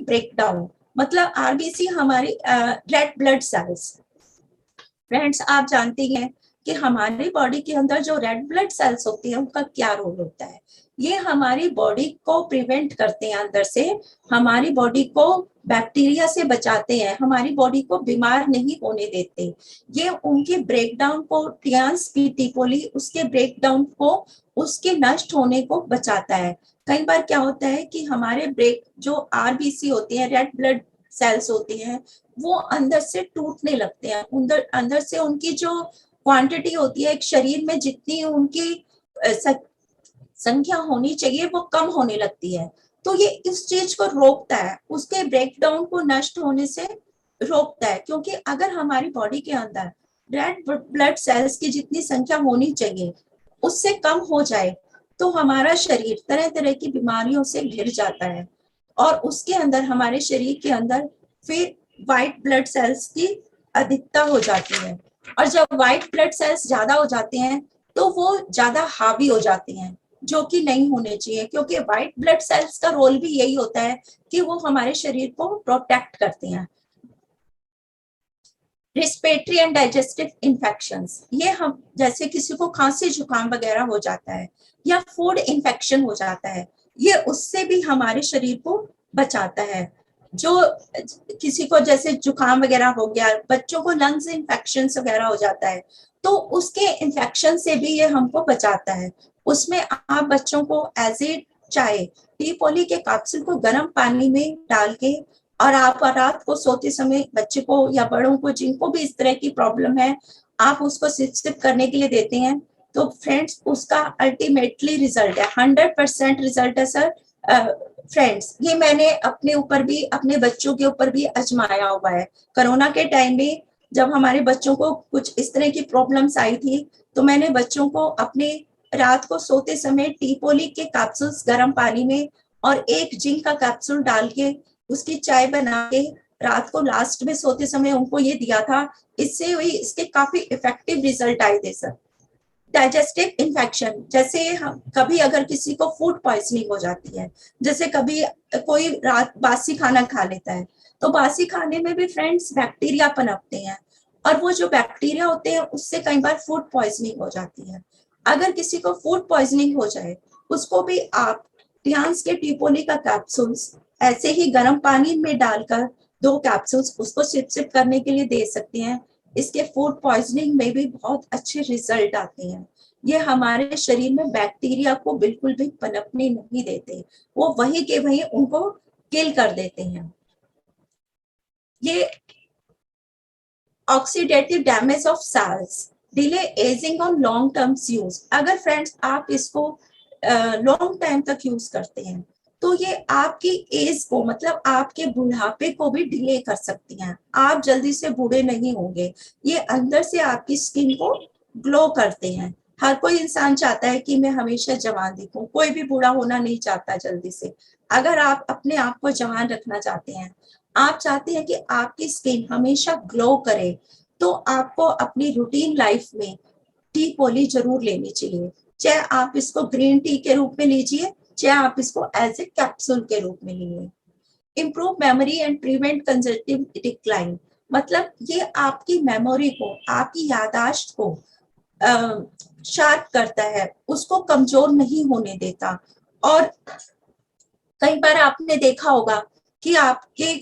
Breakdown, मतलब RBC हमारी red blood cells. Friends, आप जानती हैं कि हमारी बॉडी के अंदर जो रेड ब्लड सेल्स होती हैं उनका क्या रोल होता है। ये हमारी बॉडी को प्रिवेंट करते हैं, अंदर से हमारी बॉडी को बैक्टीरिया से बचाते हैं, हमारी बॉडी को बीमार नहीं होने देते। ये उनके ब्रेकडाउन को, टियान्स की टीपोली, उसके ब्रेकडाउन को, उसके नष्ट होने को बचाता है। कई बार क्या होता है कि हमारे ब्रेक जो आरबीसी होती है, रेड ब्लड सेल्स होती हैं, वो अंदर से टूटने लगते हैं। अंदर से उनकी जो क्वांटिटी होती है एक शरीर में, जितनी उनकी संख्या होनी चाहिए वो कम होने लगती है। तो ये इस चीज को रोकता है, उसके ब्रेकडाउन को नष्ट होने से रोकता है। क्योंकि अगर हमारी बॉडी के अंदर रेड ब्लड सेल्स की जितनी संख्या होनी चाहिए उससे कम हो जाए तो हमारा शरीर तरह तरह की बीमारियों से घिर जाता है, और उसके अंदर, हमारे शरीर के अंदर फिर व्हाइट ब्लड सेल्स की अधिकता हो जाती है। और जब व्हाइट ब्लड सेल्स ज्यादा हो जाते हैं तो वो ज्यादा हावी हो जाते हैं, जो कि नहीं होने चाहिए। क्योंकि व्हाइट ब्लड सेल्स का रोल भी यही होता है कि वो हमारे शरीर को प्रोटेक्ट करते हैं। रेस्पिरेटरी एंड डाइजेस्टिव इन्फेक्शंस, ये हम जैसे किसी को खांसी जुकाम वगैरह हो जाता है या फूड इन्फेक्शन हो जाता है, ये उससे भी हमारे शरीर को बचाता है। जो किसी को जैसे जुकाम वगैरह हो गया, बच्चों को लंग्स इन्फेक्शन वगैरह हो जाता है, तो उसके इन्फेक्शन से भी ये हमको बचाता है। उसमें आप बच्चों को एज ए चाय, टी पोली के कैप्सूल को गर्म पानी में डाल के, और आप रात को सोते समय बच्चे को या बड़ों को जिनको भी इस तरह की प्रॉब्लम है, आप उसको सिप सिप करने के लिए देते हैं, तो फ्रेंड्स उसका अल्टीमेटली रिजल्ट है, 100% रिजल्ट है सर। फ्रेंड्स, ये मैंने अपने ऊपर भी, अपने बच्चों के ऊपर भी आजमाया हुआ है। कोरोना के टाइम में जब हमारे बच्चों को कुछ इस तरह की प्रॉब्लम्स आई थी, तो मैंने बच्चों को अपने रात को सोते समय टीपोली के कैप्सूल्स गर्म पानी में और एक जिंक का कैप्सूल डाल के उसकी चाय बना के रात को लास्ट में सोते समय उनको ये दिया था। इससे हुई, इसके काफी इफेक्टिव रिजल्ट आए थे सर। डाइजेस्टिव इन्फेक्शन, जैसे हम कभी अगर किसी को फूड पॉइजनिंग हो जाती है, जैसे कभी कोई रात बासी खाना खा लेता है, तो बासी खाने में भी फ्रेंड्स बैक्टीरिया पनपते हैं, और वो जो बैक्टीरिया होते हैं उससे कई बार फूड पॉइजनिंग हो जाती है। अगर किसी को फूड पॉइजनिंग हो जाए, उसको भी आप टियान्स के टीपोली का कैप्सूल्स ऐसे ही गर्म पानी में डालकर 2 कैप्सूल्स उसको सिप सिप करने के लिए दे सकते हैं। इसके फूड पॉइजनिंग में भी बहुत अच्छे रिजल्ट आते हैं। ये हमारे शरीर में बैक्टीरिया को बिल्कुल भी पनपने नहीं देते, वो वही के वही उनको किल कर देते हैं। ये oxidative damage of cells, delay ageing on long term use. अगर फ्रेंड्स आप इसको लॉन्ग टाइम तक यूज करते हैं तो ये आपकी एज को, मतलब आपके बुढ़ापे को भी डिले कर सकती हैं। आप जल्दी से बूढ़े नहीं होंगे। ये अंदर से आपकी स्किन को ग्लो करते हैं। हर कोई इंसान चाहता है कि मैं हमेशा जवान दिखूं, कोई भी बूढ़ा होना नहीं चाहता जल्दी से। अगर आप अपने आप को जवान रखना चाहते हैं, आप चाहते हैं कि आपकी स्किन हमेशा ग्लो करे, तो आपको अपनी रूटीन लाइफ में टी पोली जरूर लेनी चाहिए। चाहे आप इसको ग्रीन टी के रूप में लीजिए, चाहे आप इसको एज ए कैप्सूल के रूप में लीजिए। Improve memory and prevent conjunctive decline, मतलब ये आपकी मेमोरी को, आपकी याददाश्त को शार्प करता है, उसको कमजोर नहीं होने देता। और कई बार आपने देखा होगा कि आपके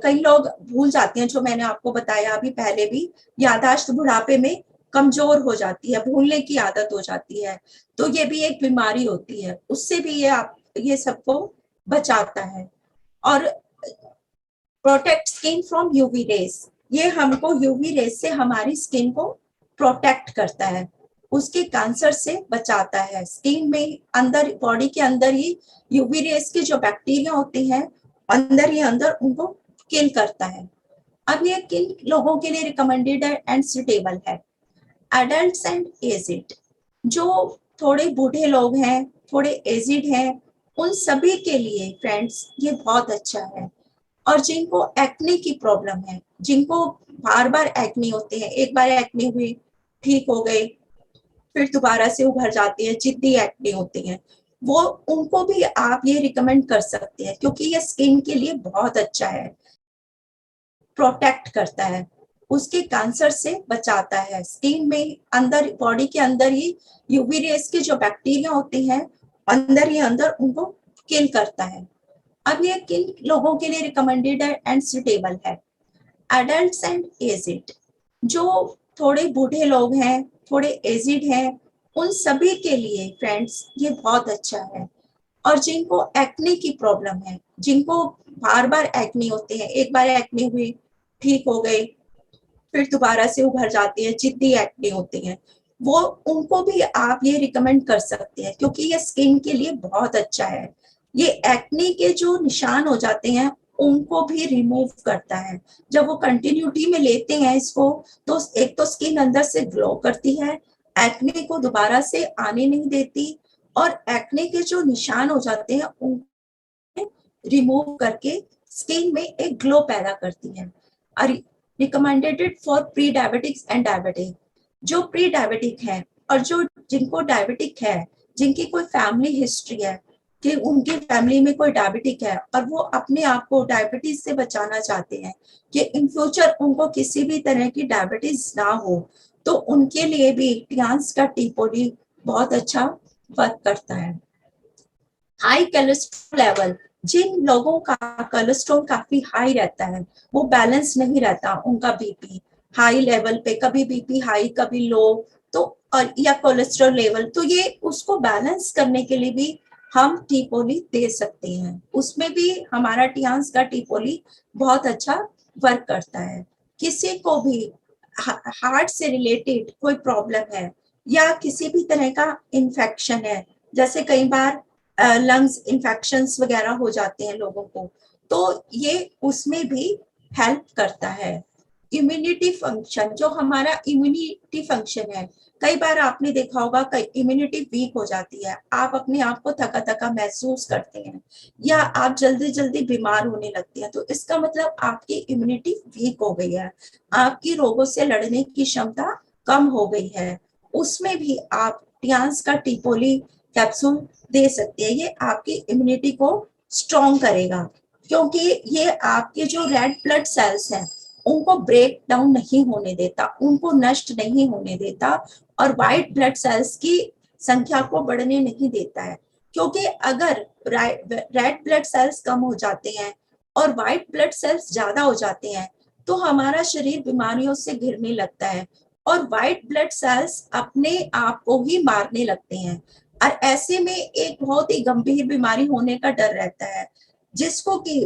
कई लोग भूल जाते हैं, जो मैंने आपको बताया अभी पहले भी, याददाश्त बुढ़ापे में कमजोर हो जाती है, भूलने की आदत हो जाती है। तो ये भी एक बीमारी होती है, उससे भी ये सबको बचाता है। और protect skin from UV rays, ये हमको यूवी रेज से हमारी स्किन को प्रोटेक्ट करता है, उसके कैंसर से बचाता है। स्किन में अंदर, बॉडी के अंदर ही यूवी रेज की जो बैक्टीरिया होती हैं अंदर ही अंदर उनको किल करता है। अब ये किन लोगों के लिए रिकमेंडेड है एंड सुटेबल है? एडल्ट्स एंड एजिड, जो थोड़े बूढ़े लोग हैं, थोड़े एजिड हैं, उन सभी के लिए फ्रेंड्स ये बहुत अच्छा है। और जिनको एक्ने की प्रॉब्लम है, जिनको बार बार एक्ने होते हैं, एक बार एक्ने हुई ठीक हो गए, फिर दोबारा से उभर जाती है, जिद्दी एक्ने होती है, वो उनको भी आप ये रिकमेंड कर सकते हैं, क्योंकि ये स्किन के लिए बहुत अच्छा है, प्रोटेक्ट करता है, उसके कैंसर से बचाता है, स्किन में अंदर बॉडी के अंदर ही यूवी रेस के जो बैक्टीरिया होते हैं अंदर ही अंदर उनको किल करता है। अब ये किन लोगों के लिए रिकमेंडेड है एंड सुटेबल है? एडल्ट्स एंड एजिड, जो थोड़े बूढ़े लोग हैं, थोड़े एजिड हैं, उन सभी के लिए फ्रेंड्स ये बहुत अच्छा है। और जिनको एक्ने की प्रॉब्लम है, जिनको बार बार एक्ने होते हैं, एक बार एक्ने हुए ठीक हो गए, फिर दोबारा से उभर जाती है, जिद्दी एक्ने होती हैं, वो उनको भी आप ये रिकमेंड कर सकते हैं, क्योंकि ये स्किन के लिए बहुत अच्छा है। ये एक्ने के जो निशान हो जाते हैं उनको भी रिमूव करता है। जब वो कंटिन्यूटी में लेते हैं इसको, तो एक तो स्किन अंदर से ग्लो करती है, एक्ने को दोबारा से आने नहीं देती, और एक्ने के जो निशान हो जाते हैं उनको रिमूव करके स्किन में एक ग्लो पैदा करती है। Recommended for pre diabetics and diabetic, जो प्री डायबिटिक है और जो जिनको डायबिटिक है, जिनकी कोई फैमिली हिस्ट्री है कि उनकी फैमिली में कोई डायबिटिक है और वो अपने आप को डायबिटीज से बचाना चाहते हैं कि इन फ्यूचर उनको किसी भी तरह की डायबिटीज ना हो, तो उनके लिए भी टियान्स का टी पोली बहुत अच्छा वर्क करता है। हाई कोलेस्ट्रॉल लेवल, जिन लोगों का कोलेस्ट्रॉल काफी हाई रहता है, वो बैलेंस नहीं रहता, उनका बीपी हाई लेवल पे, कभी बीपी हाई कभी लो, तो और या कोलेस्ट्रॉल लेवल, तो ये उसको बैलेंस करने के लिए भी हम टीपोली दे सकते हैं। उसमें भी हमारा टियान्स का टीपोली बहुत अच्छा वर्क करता है। किसी को भी हार्ट से रिलेटेड कोई प्रॉब्लम है या किसी भी तरह का इन्फेक्शन है, जैसे कई बार लंग्स इन्फेक्शंस वगैरह हो जाते हैं लोगों को, तो ये उसमें भी हेल्प करता है। इम्यूनिटी फंक्शन, जो हमारा इम्यूनिटी फंक्शन है, कई बार आपने देखा होगा कई इम्यूनिटी वीक हो जाती है, आप अपने आप को थका थका महसूस करते हैं या आप जल्दी जल्दी बीमार होने लगते हैं, तो इसका मतलब आपकी इम्यूनिटी वीक हो गई है, आपकी रोगों से लड़ने की क्षमता कम हो गई है। उसमें भी आप टियान्स का टीपोली कैप्सूल दे सकते हैं, ये आपकी इम्यूनिटी को स्ट्रॉन्ग करेगा, क्योंकि ये आपके जो रेड ब्लड सेल्स हैं उनको ब्रेक डाउन नहीं होने देता, उनको नष्ट नहीं होने देता, और व्हाइट ब्लड सेल्स की संख्या को बढ़ने नहीं देता है। क्योंकि अगर रेड ब्लड सेल्स कम हो जाते हैं और व्हाइट ब्लड सेल्स ज्यादा हो जाते हैं, तो हमारा शरीर बीमारियों से घिरने लगता है और व्हाइट ब्लड सेल्स अपने आप को ही मारने लगते हैं, और ऐसे में एक बहुत ही गंभीर बीमारी होने का डर रहता है, जिसको कि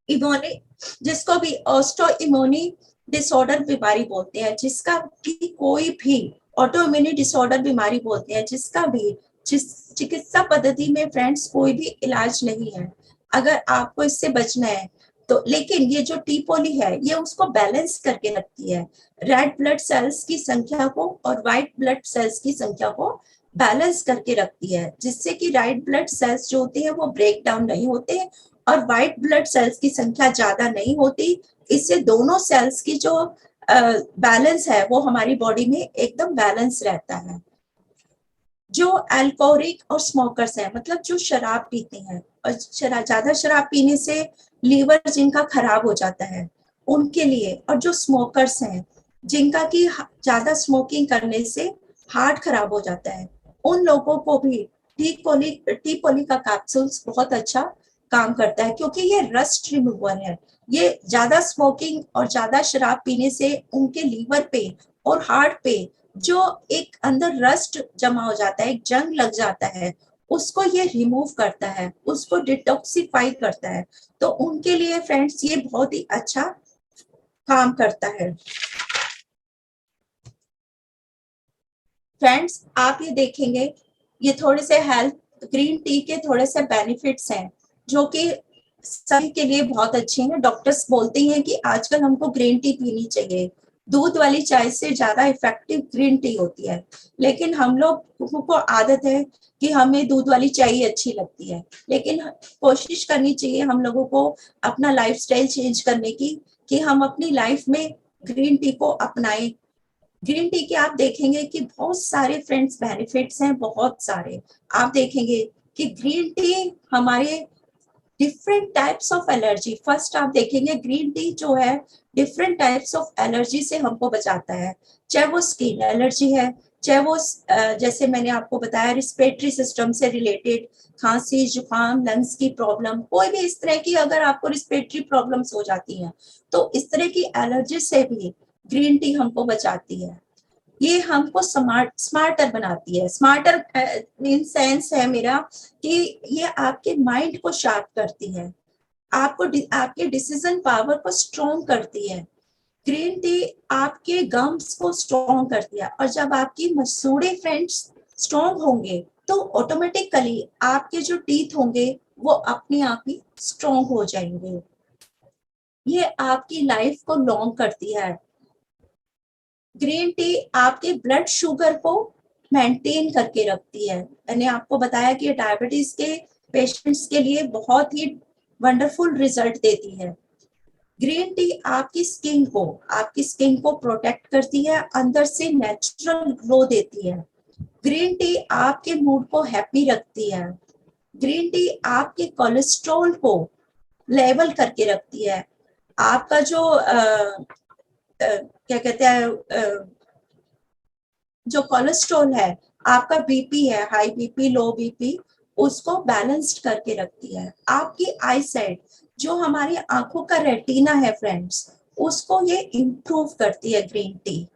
इमोनी जिसको भी ऑस्टो इम्यूनी डिसऑर्डर बीमारी बोलते हैं, जिसका भी कोई भी ऑटो इम्यूनी डिसऑर्डर बीमारी बोलते हैं, जिसका भी जिस चिकित्सा पद्धति में फ्रेंड्स कोई भी इलाज नहीं है। अगर आपको इससे बचना है तो, लेकिन ये जो टीपोली है ये उसको बैलेंस करके रखती है, रेड ब्लड सेल्स की संख्या को और व्हाइट ब्लड सेल्स की संख्या को बैलेंस करके रखती है, जिससे कि रेड ब्लड सेल्स जो होते हैं वो ब्रेक डाउन नहीं होते और व्हाइट ब्लड सेल्स की संख्या ज्यादा नहीं होती। इससे दोनों सेल्स की जो बैलेंस है वो हमारी बॉडी में एकदम बैलेंस रहता है। जो अल्कोहलिक और स्मोकर्स हैं, मतलब जो शराब पीते हैं और ज्यादा शराब पीने से लीवर जिनका खराब हो जाता है उनके लिए, और जो स्मोकर्स हैं जिनका की ज्यादा स्मोकिंग करने से हार्ट खराब हो जाता है, उन लोगों को भी टी पोली का कैप्सूल्स बहुत अच्छा काम करता है, क्योंकि ये रस्ट रिमूवर है। ये ज्यादा स्मोकिंग और ज्यादा शराब पीने से उनके लीवर पे और हार्ट पे जो एक अंदर रस्ट जमा हो जाता है, एक जंग लग जाता है, उसको ये रिमूव करता है, उसको डिटॉक्सिफाई करता है, तो उनके लिए फ्रेंड्स ये बहुत ही अच्छा काम करता है। फ्रेंड्स आप ये देखेंगे, ये थोड़े से हेल्थ ग्रीन टी के थोड़े से बेनिफिट्स हैं जो कि सभी के लिए बहुत अच्छे हैं। डॉक्टर्स बोलते हैं कि आजकल हमको ग्रीन टी पीनी चाहिए, दूध वाली चाय से ज्यादा इफेक्टिव ग्रीन टी होती है, लेकिन हम लोग को आदत है कि हमें दूध वाली चाय ही अच्छी लगती है, लेकिन कोशिश करनी चाहिए हम लोगों को अपना लाइफस्टाइल चेंज करने की, कि हम अपनी लाइफ में ग्रीन टी को अपनाएं, ग्रीन टी के आप देखेंगे कि बहुत सारे फ्रेंड्स बेनिफिट्स हैं, बहुत सारे। आप देखेंगे कि ग्रीन टी हमारे different types of allergy, first आप देखेंगे ग्रीन टी जो है डिफरेंट टाइप्स ऑफ एलर्जी से हमको बचाता है, चाहे वो स्किन एलर्जी है, चाहे वो जैसे मैंने आपको बताया रिस्पिरेटरी सिस्टम से रिलेटेड, खांसी जुकाम लंग्स की प्रॉब्लम, कोई भी इस तरह की अगर आपको रिस्पिरेटरी प्रॉब्लम्स हो जाती हैं तो इस तरह की एलर्जी से भी ग्रीन टी हमको बचाती है। ये हमको स्मार्टर बनाती है। स्मार्टर इन सेंस है मेरा कि ये आपके माइंड को शार्प करती है, आपको आपके डिसीजन पावर को स्ट्रॉन्ग करती है। ग्रीन टी आपके गम्स को स्ट्रॉन्ग करती है, और जब आपकी मसूड़े फ्रेंड्स स्ट्रॉन्ग होंगे तो ऑटोमेटिकली आपके जो टीथ होंगे वो अपने आप ही स्ट्रॉन्ग हो जाएंगे। ये आपकी लाइफ को लॉन्ग करती है। ग्रीन टी आपके ब्लड शुगर को मेंटेन करके रखती है। मैंने आपको बताया कि डायबिटीज के पेशेंट्स के लिए बहुत ही वंडरफुल रिजल्ट देती है। ग्रीन टी आपकी स्किन को प्रोटेक्ट करती है, अंदर से नेचुरल ग्लो देती है। ग्रीन टी आपके मूड को हैप्पी रखती है। ग्रीन टी आपके कोलेस्ट्रॉल को लेवल करके रखती है। आपका जो क्या कहते हैं जो कोलेस्ट्रॉल है, आपका बीपी है, हाई बीपी लो बीपी, उसको बैलेंस्ड करके रखती है। आपकी आई साइट, जो हमारी आंखों का रेटिना है फ्रेंड्स, उसको ये इम्प्रूव करती है ग्रीन टी।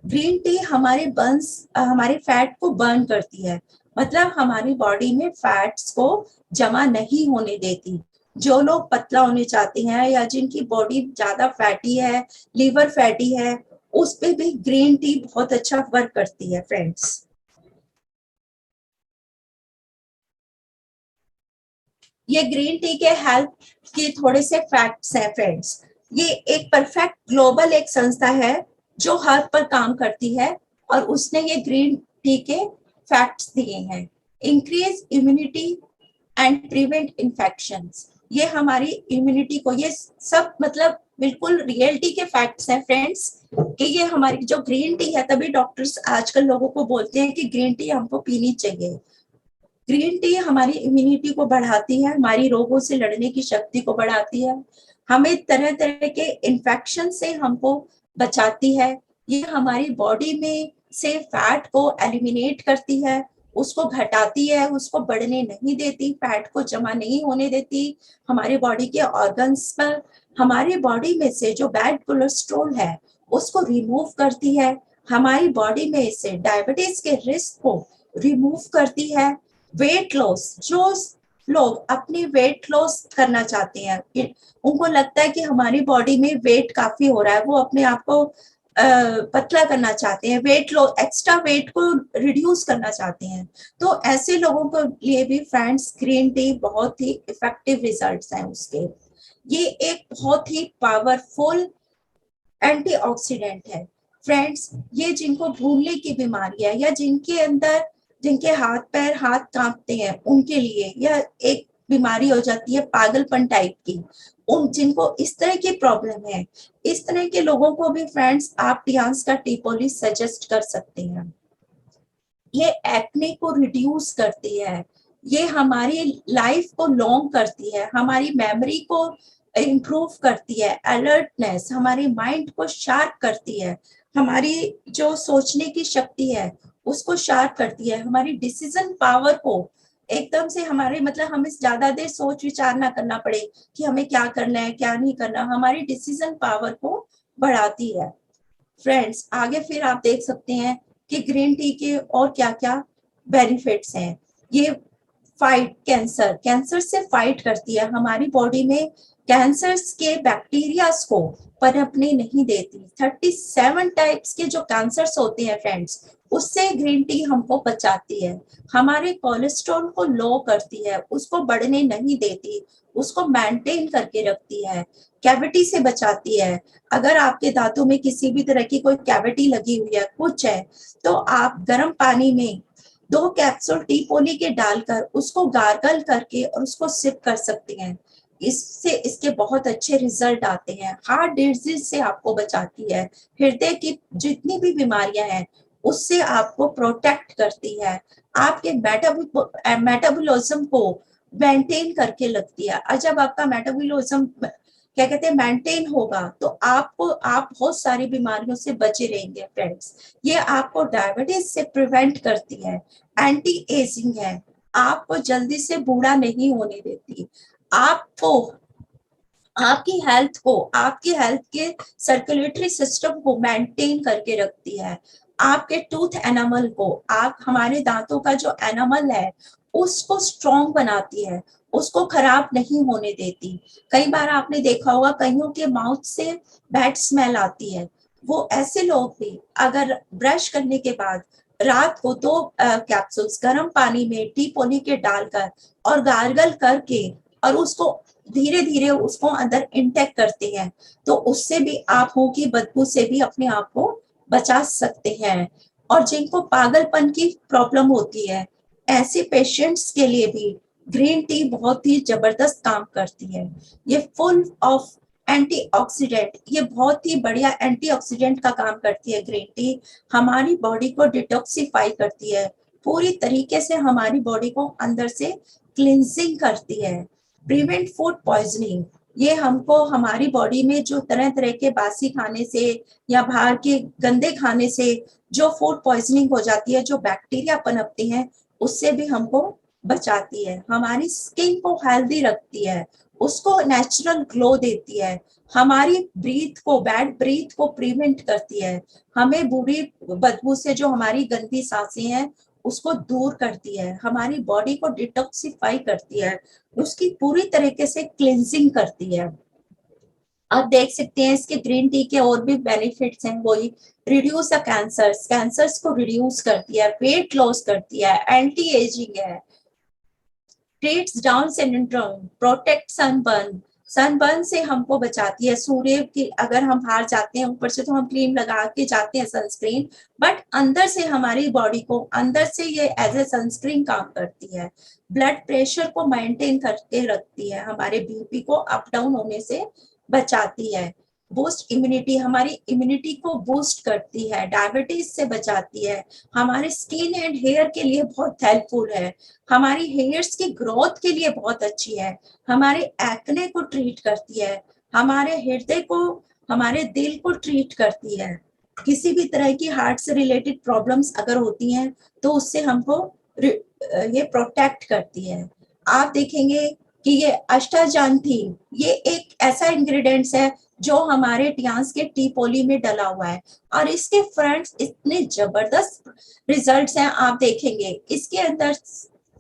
ग्रीन टी हमारे फैट को बर्न करती है, मतलब हमारी बॉडी में फैट्स को जमा नहीं होने देती। जो लोग पतला होने चाहते हैं या जिनकी बॉडी ज्यादा फैटी है, लीवर फैटी है, उस पे भी ग्रीन टी बहुत अच्छा वर्क करती है फ्रेंड्स। ये ग्रीन टी के हेल्थ के थोड़े से फैक्ट्स हैं फ्रेंड्स। ये एक परफेक्ट ग्लोबल एक संस्था है जो हर पर काम करती है, और उसने ये ग्रीन टी के फैक्ट्स दिए हैं। Increase immunity and prevent infections, ये हमारी इम्यूनिटी को, ये सब मतलब बिल्कुल रियलिटी के फैक्ट्स हैं फ्रेंड्स, कि ये हमारी जो ग्रीन टी है, तभी डॉक्टर्स आजकल लोगों को बोलते हैं कि ग्रीन टी हमको पीनी चाहिए। ग्रीन टी हमारी इम्यूनिटी को बढ़ाती है, हमारी रोगों से लड़ने की शक्ति को बढ़ाती है, हमें तरह तरह के इन्फेक्शन से हमको बचाती है। ये हमारी बॉडी में से फैट को एलिमिनेट करती है, उसको घटाती है, उसको बढ़ने नहीं देती, फैट को जमा नहीं होने देती हमारे बॉडी के ऑर्गन्स पर। हमारी बॉडी में से जो बैड कोलेस्ट्रॉल है उसको रिमूव करती है, हमारी बॉडी में से डायबिटीज के रिस्क को रिमूव करती है। वेट लॉस, जो लोग अपनी वेट लॉस करना चाहते हैं, उनको लगता है कि हमारी बॉडी में वेट काफी हो रहा है, वो अपने आप को पतला करना चाहते हैं, वेट लॉस, एक्स्ट्रा वेट को रिड्यूस करना चाहते हैं, तो ऐसे लोगों के लिए भी फ्रेंड्स ग्रीन टी बहुत ही इफेक्टिव रिजल्ट्स हैं उसके। ये एक बहुत ही पावरफुल एंटीऑक्सीडेंट है फ्रेंड्स। ये जिनको भूलने की बीमारी है, या जिनके हाथ कांपते हैं, उनके लिए यह एक बीमारी हो जाती है पागलपन टाइप की। उन जिनको इस तरह की प्रॉब्लम है, इस तरह के लोगों को भी फ्रेंड्स आप टियान्स का टीपोली सजेस्ट कर सकते हैं। ये एक्ने को रिड्यूस करती है, ये हमारी लाइफ को लॉन्ग करती है, हमारी मेमोरी को इम्प्रूव करती है, अलर्टनेस, हमारी माइंड को शार्प करती है, हमारी जो सोचने की शक्ति है उसको शार्प करती है, हमारी डिसीजन पावर को एकदम से, हमारे मतलब हमें ज्यादा देर सोच विचार ना करना पड़े कि हमें क्या करना है क्या नहीं करना, हमारी डिसीजन पावर को बढ़ाती है। फ्रेंड्स आगे फिर आप देख सकते हैं कि ग्रीन टी के और क्या क्या बेनिफिट्स हैं। ये कैंसर से फाइट करती है, हमारी बॉडी में कैंसर के बैक्टीरियाज को पनपने नहीं देती। 37 टाइप्स के जो कैंसर्स होते हैं फ्रेंड्स, उससे ग्रीन टी हमको बचाती है, हमारे कोलेस्ट्रॉल को लो करती है, उसको बढ़ने नहीं देती, उसको मेंटेन करके रखती है, कैविटी से बचाती है। अगर आपके दांतों में किसी भी तरह की कोई कैविटी लगी हुई है, कुछ है, तो आप गर्म पानी में 2 कैप्सूल टी पोली के डालकर उसको गार्गल करके और उसको सिप कर सकते हैं। इससे इसके बहुत अच्छे रिजल्ट आते हैं। हार्ट डिजीज से आपको बचाती है, हृदय की जितनी भी बीमारियां हैं उससे आपको प्रोटेक्ट करती है, आपके मेटाबॉलिज्म को मेंटेन करके लगती है। और जब आपका मेटाबॉलिज्म क्या कहते हैं मेंटेन होगा तो आप बहुत सारी बीमारियों से बचे रहेंगे फ्रेंड्स। ये आपको डायबिटीज से प्रिवेंट करती है, एंटी एजिंग है, आपको जल्दी से बूढ़ा नहीं होने देती, आपको आपकी हेल्थ के सर्कुलेटरी सिस्टम को मेंटेन करके रखती है, आपके टूथ एनामल को, आप हमारे दांतों का जो एनामल है उसको स्ट्रॉन्ग बनाती है, उसको खराब नहीं होने देती। कई बार आपने देखा होगा कईयों के माउथ से बैड स्मेल आती है, वो ऐसे लोग भी अगर ब्रश करने के बाद रात को 2 कैप्सूल्स गर्म पानी में टी पोनी के डालकर और गार्गल करके और उसको धीरे धीरे उसको अंदर इंटेक करते हैं तो उससे भी आप मुंह की बदबू से भी अपने आप को बचा सकते हैं। और जिनको पागलपन की प्रॉब्लम होती है ऐसे पेशेंट्स के लिए भी ग्रीन टी बहुत ही जबरदस्त काम करती है। ये फुल ऑफ एंटीऑक्सीडेंट, ये बहुत ही बढ़िया एंटीऑक्सीडेंट का काम करती है ग्रीन टी, हमारी बॉडी को डिटॉक्सिफाई करती है, पूरी तरीके से हमारी बॉडी को अंदर से क्लिनजिंग करती है, प्रिवेंट फूड पॉइजनिंग, ये हमको हमारी बॉडी में जो तरह तरह के बासी खाने से या बाहर के गंदे खाने से जो फूड पॉइजनिंग हो जाती है, जो बैक्टीरिया पनपते हैं उससे भी हमको बचाती है, हमारी स्किन को हेल्दी रखती है, उसको नेचुरल ग्लो देती है, हमारी बैड ब्रीथ को प्रिवेंट करती है, हमें बुरी बदबू से जो हमारी गंदी सांसें हैं उसको दूर करती है, हमारी बॉडी को डिटॉक्सिफाई करती है, उसकी पूरी तरीके से क्लिनजिंग करती है। आप देख सकते हैं इसके ग्रीन टी के और भी बेनिफिट्स हैं, वही रिड्यूस द कैंसर्स को रिड्यूस करती है, वेट लॉस करती है, एंटी एजिंग है, treats down syndrome, protect sunburn, sunburn से हमको बचाती है, सूर्य की अगर हम बाहर जाते हैं ऊपर से तो हम क्रीम लगा के जाते हैं सनस्क्रीन, बट अंदर से हमारी बॉडी को अंदर से ये एज ए सनस्क्रीन काम करती है, ब्लड प्रेशर को मेंटेन करके रखती है, हमारे बीपी को अप डाउन होने से बचाती है, बूस्ट इम्यूनिटी, हमारी इम्यूनिटी को बूस्ट करती है, डायबिटीज से बचाती है, हमारे स्किन एंड हेयर के लिए बहुत हेल्पफुल है, हमारी हेयर्स की ग्रोथ के लिए बहुत अच्छी है, हमारे एक्ने को ट्रीट करती है, हमारे हृदय को, हमारे दिल को ट्रीट करती है, किसी भी तरह की हार्ट से रिलेटेड प्रॉब्लम्स अगर होती हैं तो उससे हमको ये प्रोटेक्ट करती है। आप देखेंगे कि ये अष्टाजांथीन, ये एक ऐसा इंग्रेडिएंट्स है जो हमारे टियान्स के टी पोली में डला हुआ है और इसके फ्रेंड्स इतने जबरदस्त रिजल्ट्स हैं, आप देखेंगे इसके अंदर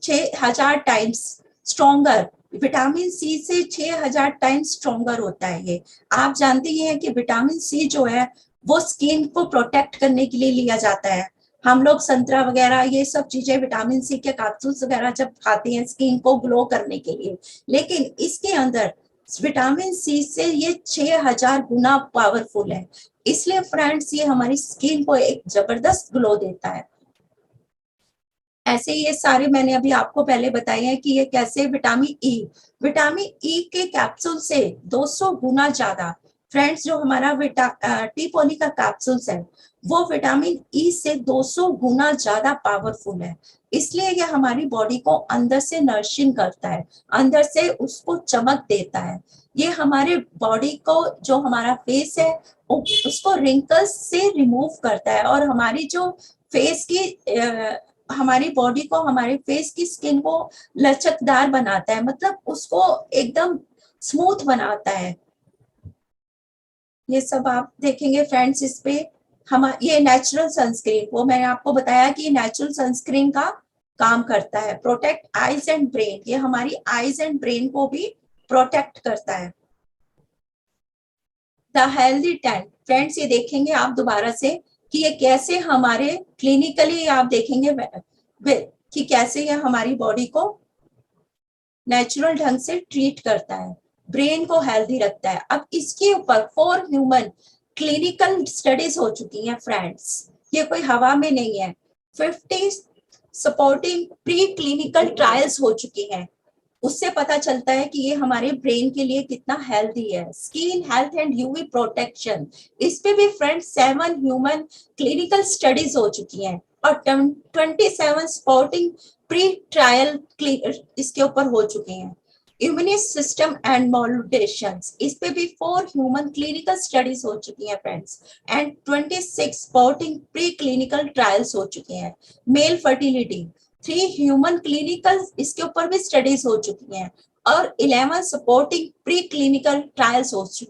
6000 टाइम्स स्ट्रॉन्गर, विटामिन सी से 6000 टाइम्स स्ट्रॉन्गर होता है ये। आप जानते हैं कि विटामिन सी जो है वो स्किन को प्रोटेक्ट करने के लिए लिया जाता है, हम लोग संतरा वगैरह ये सब चीजें विटामिन सी के कैप्सूल्स वगैरह जब खाते हैं स्किन को ग्लो करने के लिए, लेकिन इसके अंदर विटामिन सी से ये 6000 गुना पावरफुल है, इसलिए फ्रेंड्स ये हमारी स्किन को एक जबरदस्त ग्लो देता है। ऐसे ये सारे मैंने अभी आपको पहले बताए हैं कि ये कैसे विटामिन ई के कैप्सूल से 200 गुना ज्यादा फ्रेंड्स, जो हमारा टी पोली का कैप्सूल्स है वो विटामिन ई से 200 गुना ज्यादा पावरफुल है, इसलिए ये हमारी बॉडी को अंदर से नरिशिंग करता है, अंदर से उसको चमक देता है, ये हमारे बॉडी को जो हमारा फेस है उसको रिंकल्स से रिमूव करता है और हमारी जो फेस की हमारी बॉडी को, हमारे फेस की स्किन को लचकदार बनाता है, मतलब उसको एकदम स्मूथ बनाता है। ये सब आप देखेंगे फ्रेंड्स इस पे हम ये नेचुरल सनस्क्रीन, वो मैंने आपको बताया कि नेचुरल सनस्क्रीन का काम करता है, प्रोटेक्ट आईज एंड ब्रेन, ये हमारी आईज एंड ब्रेन को भी प्रोटेक्ट करता है। द हेल्दी टैन फ्रेंड्स, ये देखेंगे आप दोबारा से कि ये कैसे हमारे क्लिनिकली आप देखेंगे कि कैसे ये हमारी बॉडी को नेचुरल ढंग से ट्रीट करता है, ब्रेन को हेल्दी रखता है। अब इसके ऊपर फॉर ह्यूमन क्लिनिकल स्टडीज हो चुकी हैं फ्रेंड्स, ये कोई हवा में नहीं है, 50 सपोर्टिंग प्री क्लिनिकल ट्रायल्स हो चुकी हैं, उससे पता चलता है कि ये हमारे ब्रेन के लिए कितना हेल्दी है। Skin health and UV protection, इस पे भी फ्रेंड्स 7 ह्यूमन क्लिनिकल स्टडीज हो चुकी हैं और 27 स्पोर्टिंग प्री ट्रायल इसके ऊपर हो चुके हैं। इम्यून सिस्टम एंड मॉड्यूलेशंस, इस पे भी 4 ह्यूमन क्लिनिकल स्टडीज हो चुकी हैं friends and 26 sporting pre clinical trials हो चुके हैं। मेल फर्टिलिटी, 3 ह्यूमन क्लिनिकल इसके ऊपर भी स्टडीज हो चुकी हैं और 11 सपोर्टिंग प्री क्लिनिकल ट्रायल्स हो चुकी हैं।